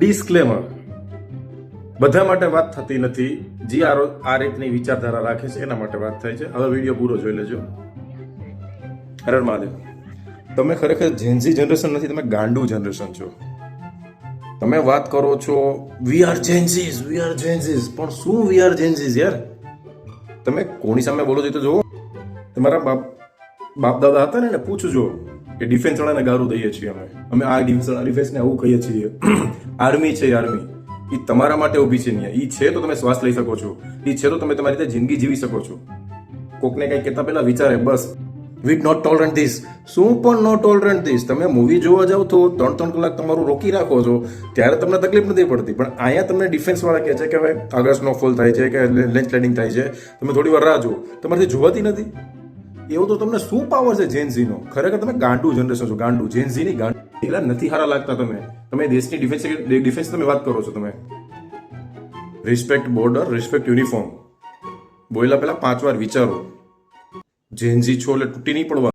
Disclaimer, બધા માટે વાત થતી નથી. જે આ રીતની વિચારધારા રાખે છે એના માટે વાત થાય છે. હવે વિડીયો પૂરો જોઈ લેજો. હર હર મહાદેવ. તમે ખરેખર જેન્ઝી જનરેશન નથી, તમે ગાંડુ જનરેશન છો. તમે વાત કરો છો વી આર જેન્ઝીઝ, પણ શું વી આર જેન્ઝીઝ યાર? તમે કોની સામે બોલો છો તો જુઓ. તમારા બાપ દાદા હતા ને એને પૂછજો કે ડિફેન્સ વાળાને ગારું દઈએ છીએ અમે આ ડિફેન્સને આવું કહીએ છીએ. આર્મી છે, આર્મી એ તમારા માટે ઊભી છે નહીં. એ છે તો તમે શ્વાસ લઈ શકો છો, એ છે તો તમે તમારી રીતે જિંદગી જીવી શકો છો. કોકને કંઈ કહેતા પહેલા વિચારે બસ વી નોટ ટોલરન્ટ ધીસ. શું પણ નોટ ટોલરન્ટ ધીસ? તમે મૂવી જોવા જાવ તો 3-3 કલાક તમારું રોકી રાખો છો ત્યારે તમને તકલીફ નથી પડતી, પણ અહીંયા તમને ડિફેન્સ વાળા કહે છે કે હવે આગળ સ્નોફોલ થાય છે કે લેન્ડ સ્લાઇડિંગ થાય છે, તમે થોડી વાર રાહ જુઓ, તમારાથી જોવાતી નથી. એવું તો તમને શું પાવર છે જેન્ઝીનો? ખરેખર તમે ગાંડુ જનરેશન છો, ગાંડુ. જેન્ઝીની ગાંડુ પેલા નથી સારા લાગતા. તમે દેશની ડિફેન્સ તમે વાત કરો છો. તમે રિસ્પેક્ટ બોર્ડર, રિસ્પેક્ટ યુનિફોર્મ બોલ્યા પહેલા 5 વાર વિચારો. જેન્ઝી છો એટલે તૂટી નહીં પડવા.